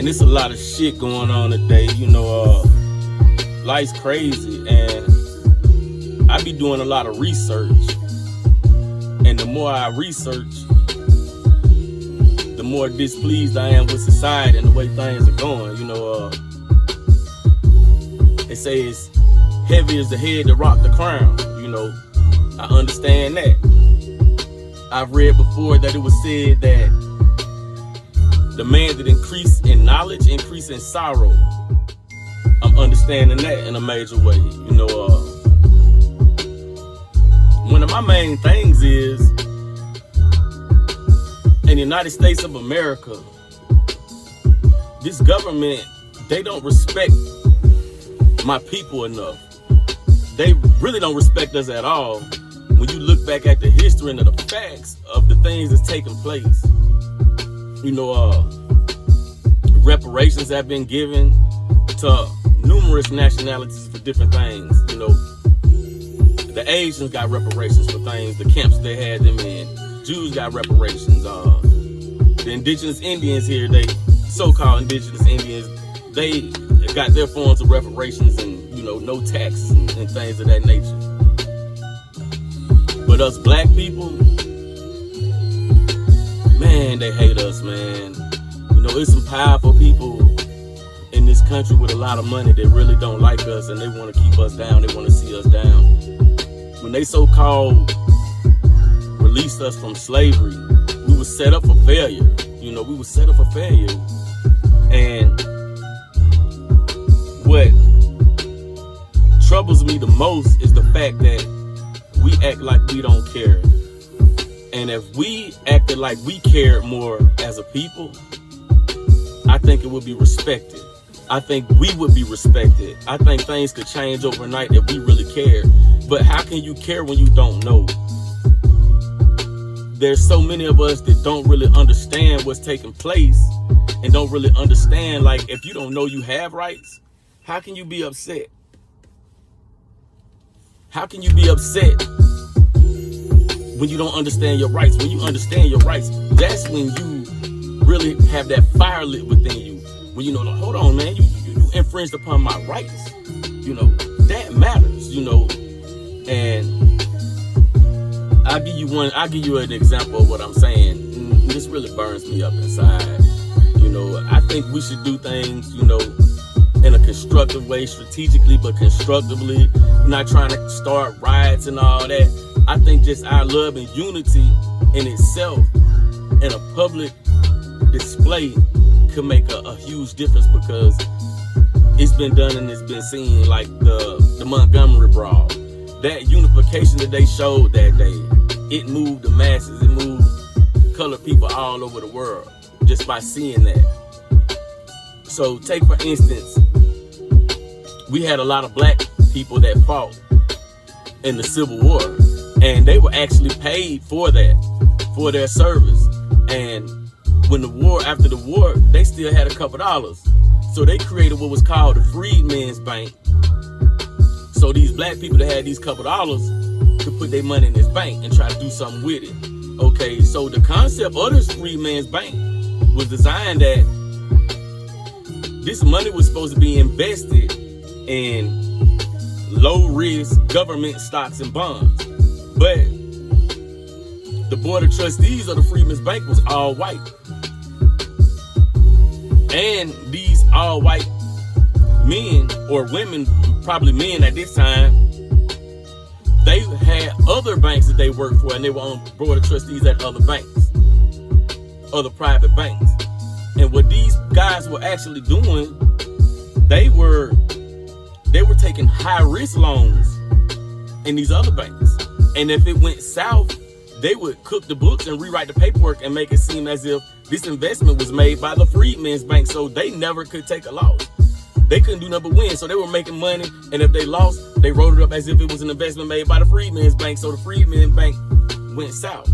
Man, there's a lot of shit going on today. Life's crazy, and I be doing a lot of research. And the more I research, the more displeased I am with society and the way things are going. They say it's heavy as the head to rock the crown. I understand that. I've read before that it was said that the man that increase in knowledge, increase in sorrow. I'm understanding that in a major way. One of my main things is, in the United States of America, this government, they don't respect my people enough. They really don't respect us at all. When you look back at the history and the facts of the things that's taking place, reparations have been given to numerous nationalities for different things. The Asians got reparations for things, the camps they had them in. Jews got reparations. The indigenous Indians here, they so-called indigenous Indians, they got their forms of reparations and no taxes and things of that nature. But us black people, man, they hate us, man. There's some powerful people in this country with a lot of money that really don't like us, and they want to keep us down. They want to see us down. When they so-called released us from slavery, we were set up for failure. We were set up for failure. And what troubles me the most is the fact that we act like we don't care. And if we acted like we cared more as a people, I think it would be respected. I think we would be respected. I think things could change overnight if we really cared. But how can you care when you don't know? There's so many of us that don't really understand what's taking place and don't really understand, like, if you don't know you have rights, how can you be upset? How can you be upset when you don't understand your rights? When you understand your rights, that's when you really have that fire lit within you. When hold on, man, you infringed upon my rights. That matters, And I'll give you an example of what I'm saying. This really burns me up inside. I think we should do things, in a constructive way, strategically, but constructively. We're not trying to start riots and all that. I think just our love and unity in itself in a public display could make a huge difference, because it's been done and it's been seen, like the Montgomery Brawl. That unification that they showed that day, it moved the masses. It moved colored people all over the world just by seeing that. So take for instance, we had a lot of black people that fought in the Civil War, and they were actually paid for that, for their service. And after the war, they still had a couple dollars. So they created what was called the Freedmen's Bank. So these black people that had these couple dollars could put their money in this bank and try to do something with it. Okay, so the concept of this Freedmen's Bank was designed that this money was supposed to be invested in low-risk government stocks and bonds. But the board of trustees of the Freedmen's Bank was all white. And these all white men or women, probably men at this time, they had other banks that they worked for, and they were on board of trustees at other banks, other private banks. And what these guys were actually doing, they were taking high-risk loans in these other banks. And if it went south, they would cook the books and rewrite the paperwork and make it seem as if this investment was made by the Freedmen's Bank, so they never could take a loss. They couldn't do nothing but win, so they were making money, and if they lost, they wrote it up as if it was an investment made by the Freedmen's Bank, so the Freedmen's Bank went south.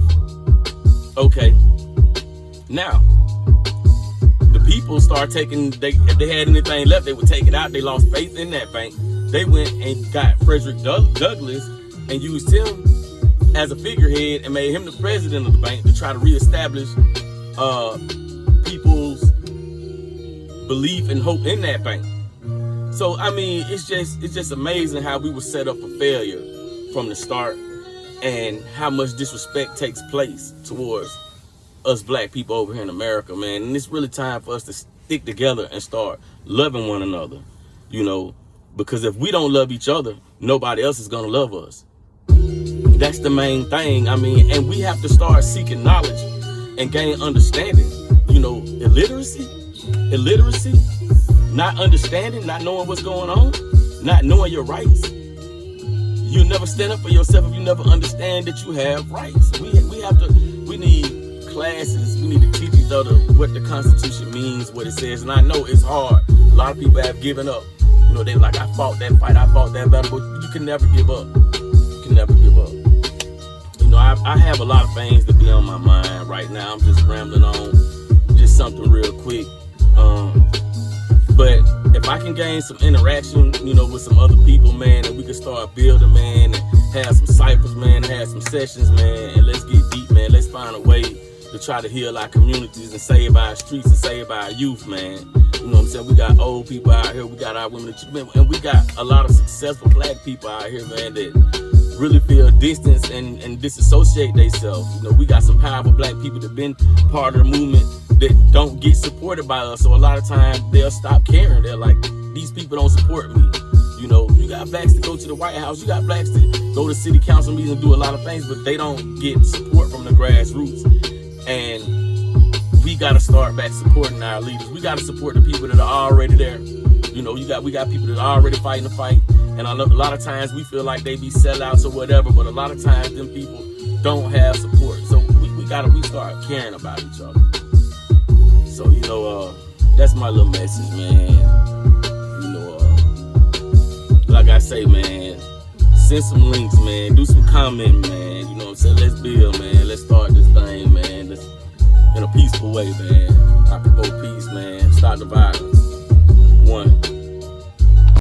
Okay, now, the people start taking, if they had anything left, they would take it out. They lost faith in that bank. They went and got Frederick Douglass and used him as a figurehead and made him the president of the bank to try to reestablish people's belief and hope in that thing. So I mean, it's just amazing how we were set up for failure from the start, and how much disrespect takes place towards us black people over here in America, man. And it's really time for us to stick together and start loving one another, you know, because if we don't love each other, nobody else is gonna love us. That's the main thing. I mean, and we have to start seeking knowledge and gain understanding. You know, illiteracy, not understanding, not knowing what's going on, not knowing your rights. You never stand up for yourself if you never understand that you have rights. We need classes, we need to teach each other what the Constitution means, what it says. And I know it's hard. A lot of people have given up. You know, they're like, I fought that fight, I fought that battle, but you can never give up. You can never give up. You know, I have a lot of things to be on my mind right now. I'm just rambling on, just something real quick. But if I can gain some interaction, you know, with some other people, man, and we can start building, man, and have some ciphers, man, and have some sessions, man, and let's get deep, man. Let's find a way to try to heal our communities and save our streets and save our youth, man. You know what I'm saying? We got old people out here, we got our women, and we got a lot of successful black people out here, man, that really feel distance and disassociate themselves. You know, we got some powerful black people that been part of the movement that don't get supported by us. So a lot of times they'll stop caring. They're like, these people don't support me. You know, you got blacks to go to the White House, you got blacks to go to city council meetings and do a lot of things, but they don't get support from the grassroots. And we got to start back supporting our leaders. We got to support the people that are already there. You know, we got people that are already fighting the fight. And a lot of times we feel like they be sellouts or whatever, but a lot of times them people don't have support. So we start caring about each other. So, you know, that's my little message, man. You know, like I say, man, send some links, man. Do some commenting, man. You know what I'm saying? Let's build, man. Let's start this thing, man. Let's, in a peaceful way, man. I promote peace, man. Stop the violence. One.